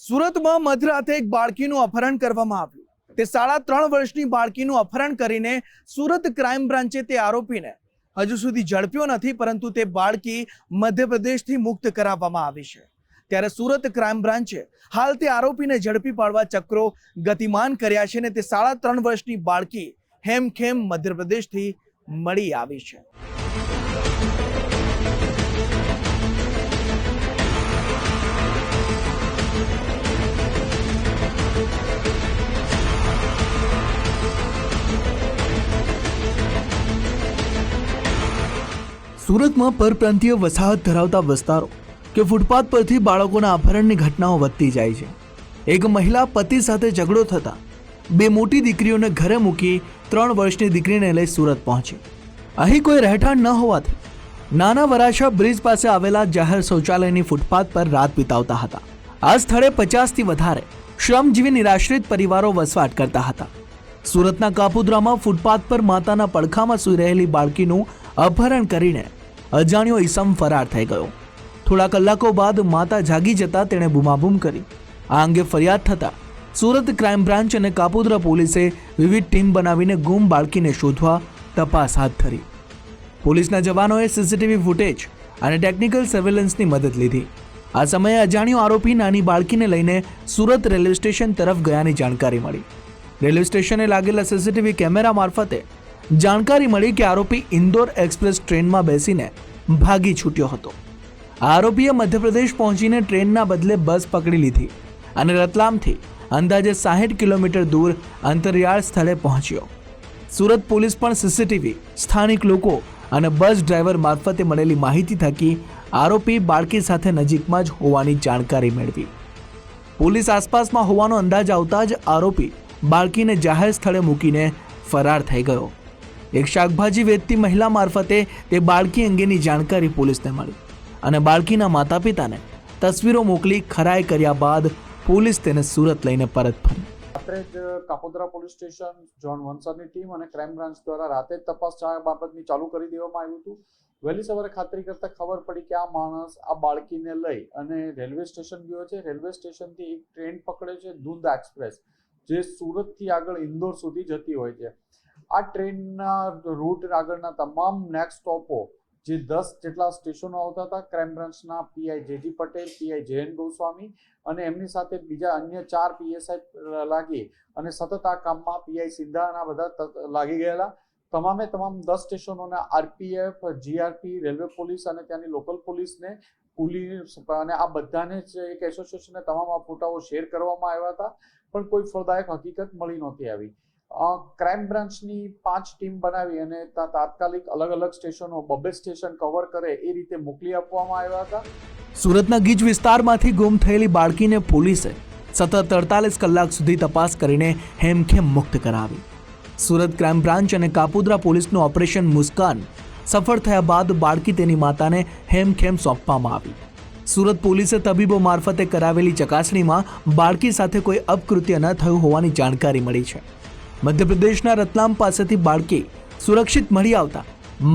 સુરતમાં મધરાતે એક બાળકીનું અપહરણ કરવામાં આવ્યું. તે 3.5 વર્ષની બાળકીનું અપહરણ કરીને સુરત ક્રાઇમ બ્રાન્ચે તે આરોપીને હજુ સુધી ઝડપ્યો નથી, પરંતુ તે બાળકી મધ્યપ્રદેશથી મુક્ત કરાવવામાં આવી છે. ત્યારે સુરત ક્રાઇમ બ્રાન્ચે હાલ તે આરોપીને ઝડપી પાડવા ચક્રો ગતિમાન કર્યા છે અને તે 3.5 વર્ષની બાળકી હેમખેમ મધ્યપ્રદેશથી મળી આવી છે. સુરતમાં પરપ્રાંતીય વસાહત ધરાવતા વિસ્તારો કે ફૂટપાથ પરથી બાળકોના અપહરણની ઘટનાઓ વધતી જાય છે. એક મહિલા પતિ સાથે ઝઘડો થતા 2 મોટી દીકરીઓને ઘરે મૂકી 3 વર્ષની દીકરીને લઈ સુરત પહોંચી. અહીં કોઈ રહેઠાણ ન હોવાથી નાના વરાછા બ્રિજ પાસે આવેલા જાહેર શૌચાલયની ફૂટપાથ પર રાત વિતાવતા હતા. આ સ્થળે 50થી વધારે શ્રમજીવી નિરાશ્રિત પરિવારો વસવાટ કરતા હતા. સુરતના કાપોદ્રામાં ફૂટપાથ પર માતાના પડખામાં સૂઈ રહેલી બાળકીનું અપહરણ કરીને અજાણ્યો ઈસમ ફરાર થઈ ગયો. થોડા કલાકો બાદ માતા જાગી જતા તેણે બૂમાબૂમ કરી. આ અંગે ફરિયાદ થતા સુરત ક્રાઇમ બ્રાન્ચ અને કાપોદ્રા પોલીસે વિવિધ ટીમ બનાવીને ગુમ બાળકીને શોધવા તપાસ હાથ ધરી. પોલીસના જવાનોએ સીસીટીવી ફૂટેજ અને ટેકનિકલ સર્વેલન્સની મદદ લીધી. આ સમયે અજાણ્યો આરોપી નાની બાળકીને લઈને સુરત રેલવે સ્ટેશન તરફ ગયાની જાણકારી મળી. રેલવે સ્ટેશને લાગેલા સીસીટીવી કેમેરા મારફતે જાણકારી મળી કે આરોપી ઇન્દોર એક્સપ્રેસ ટ્રેનમાં બેસીને ભાગી છૂટ્યો હતો. આરોપીએ મધ્યપ્રદેશ પહોંચીને ટ્રેનના બદલે બસ પકડી લીધી અને રતલામથી અંદાજે 60 કિલોમીટર દૂર અંતરિયાળ સ્થળે પહોંચ્યો. સુરત પોલીસ પણ સીસીટીવી, સ્થાનિક લોકો અને બસ ડ્રાઈવર મારફતે મળેલી માહિતી થકી આરોપી બાળકી સાથે નજીકમાં જ હોવાની જાણકારી મેળવી. પોલીસ આસપાસમાં હોવાનો અંદાજ આવતા જ આરોપી બાળકીને જાહેર સ્થળે મૂકીને ફરાર થઈ ગયો. એક શાકભાજી વેચતી મહિલા મારફતે તે બાળકી અંગેની જાણકારી પોલીસને મળી અને બાળકીના માતા પિતાને તસવીરો મોકલી ખરાઈ કર્યા બાદ પોલીસ તેને સુરત લઈને પરત ફરી. રાત્રે જ કાપોદ્રા પોલીસ સ્ટેશન, જોન વંસરની ટીમ અને ક્રાઇમ બ્રાન્ચ દ્વારા રાતે જ તપાસ બાબતની ચાલુ કરી દેવામાં આવ્યું હતું. વહેલી સવારે ખાતરી કરતા ખબર પડી કે આ માણસ આ બાળકીને લઈ અને રેલવે સ્ટેશન ગયો છે. રેલવે સ્ટેશનથી એક ટ્રેન પકડે છે, ધુંધ એક્સપ્રેસ, જે સુરતથી આગળ ઇન્દોર સુધી જતી હોય છે. આ ટ્રેનના રૂટ આગળના તમામ નેક્સ્ટ સ્ટોપો, જે 10 જેટલા સ્ટેશનો આવતા હતા, ક્રાઇમ બ્રાન્ચના PI JG Patel, PI Jayan Goswami અને એમની સાથે બીજા અન્ય 4 પીએસઆઈ લાગી અને સતત આ કામમાં પીઆઈ સિદ્ધા અને બધા લાગી ગયેલા. તમામે તમામ 10 સ્ટેશનોના આરપીએફ, જીઆરપી, રેલવે પોલીસ અને ત્યાંની લોકલ પોલીસને પોલીસ અને આ બધાને જ એક એસોસિએશનને તમામ આ ફોટાઓ શેર કરવામાં આવ્યા હતા, પણ કોઈ ફળદાયક હકીકત મળી નહોતી આવી. ક્રાઇમ બ્રાન્ચની 5 ટીમ બનાવી અને તાત્કાલિક અલગ અલગ સ્ટેશનો 2 સ્ટેશન કવર કરે એ રીતે મોકલી આપવામાં આવ્યા હતા. સુરતના ગીચ વિસ્તારમાંથી ગુમ થયેલી બાળકીને પોલીસે સતત 48 કલાક સુધી તપાસ કરીને હેમખેમ મુક્ત કરાવી. સુરત ક્રાઇમ બ્રાન્ચ અને કાપોદ્રા પોલીસનું ઓપરેશન મુસ્કાન સફળ થયા બાદ બાળકી તેની માતાને હેમખેમ સોંપવામાં આવી. સુરત પોલીસે તબીબો મારફતે કરાવેલી ચકાસણીમાં બાળકી સાથે કોઈ અપકૃત્ય ન થયું હોવાની જાણકારી મળી છે. મધ્યપ્રદેશના રતલામ પાસેથી બાળકી સુરક્ષિત મળી આવતા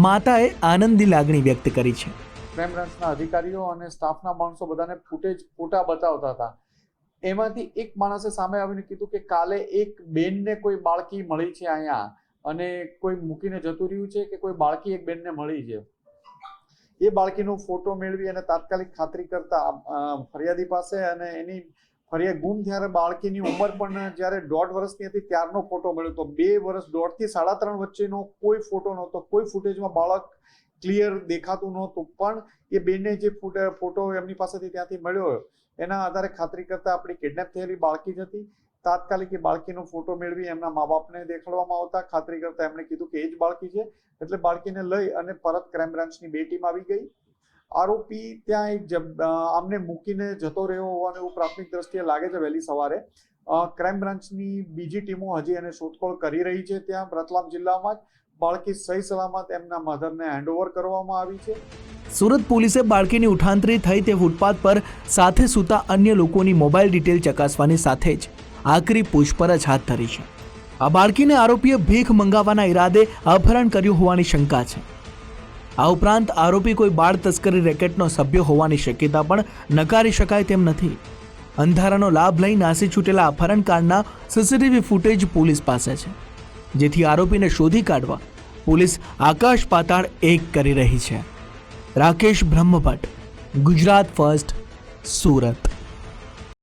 માતાએ આનંદની લાગણી વ્યક્ત કરી છે. ક્રાઇમ બ્રાન્ચના અધિકારીઓ અને સ્ટાફના માણસો બધાને ફોટા બતાવતા હતા. એમાંથી એક માણસે સામે આવીને કીધું કે કાલે એક બેનને કોઈ બાળકી મળી છે અહીંયા અને કોઈ મૂકીને જતું રહ્યું છે કે કોઈ બાળકી એક બેનને મળી છે. એ બાળકીનો ફોટો મેળવી અને તાત્કાલિક ખાતરી કરતા ફરિયાદી પાસે અને એની ફરિયાદ ગુમ ત્યારે બાળકીની ઉંમર પણ જ્યારે 1.5 વર્ષની હતી ત્યારનો ફોટો મળ્યો હતો. 2 વર્ષ 1.5 થી 3.5 વચ્ચેનો કોઈ ફોટો નહોતો. કોઈ ફૂટેજમાં બાળક ક્લિયર દેખાતું નહોતું, પણ એ બેનને જે ફોટો એમની પાસેથી ત્યાંથી મળ્યો એના આધારે ખાતરી કરતા આપણી કિડનેપ થયેલી બાળકી જ હતી. તાત્કાલિક એ બાળકીનો ફોટો મેળવી એમના મા બાપને દેખાડવામાં આવતા ખાતરી કરતા એમણે કીધું કે એ જ બાળકી છે. એટલે બાળકીને લઈ અને પરત ક્રાઇમ બ્રાન્ચની 2 ટીમ આવી ગઈ. આરોપી ત્યાં એક આમને મૂકીને જતો રહ્યો હોવાનું એવું પ્રાથમિક દ્રષ્ટિએ લાગે છે. વહેલી સવારે ક્રાઇમ બ્રાન્ચની બીજી ટીમો હજી એને શોધખોળ કરી રહી છે. ત્યાં રતલામ જિલ્લામાં જ બાળકી સહી સલામત એમના મધરને હેન્ડઓવર કરવામાં આવી છે. સુરત પોલીસે બાળકીની ઉઠાંતરી થઈ તે ફૂટપાથ પર સાથે સૂતા અન્ય લોકોની મોબાઈલ ડિટેલ ચકાસવાની સાથે જ આકરી પૂછપરછ હાથ ધરી છે. આ બાળકીને આરોપીએ ભીખ મંગાવવાના ઈરાદે અપહરણ કર્યું હોવાની શંકા છે. આ ઉપરાંત આરોપી કોઈ બાળ તસ્કરી રેકેટનો સભ્ય હોવાની શક્યતા પણ નકારી શકાય તેમ નથી. અંધારાનો લાભ લઈ નાસી છૂટેલા અપહરણકાંડના સીસીટીવી ફૂટેજ પોલીસ પાસે છે, જેથી આરોપીને શોધી કાઢવા પોલીસ આકાશ પાતાળ એક કરી રહી છે. રાકેશ બ્રહ્મભટ્ટ, ગુજરાત ફર્સ્ટ, સુરત.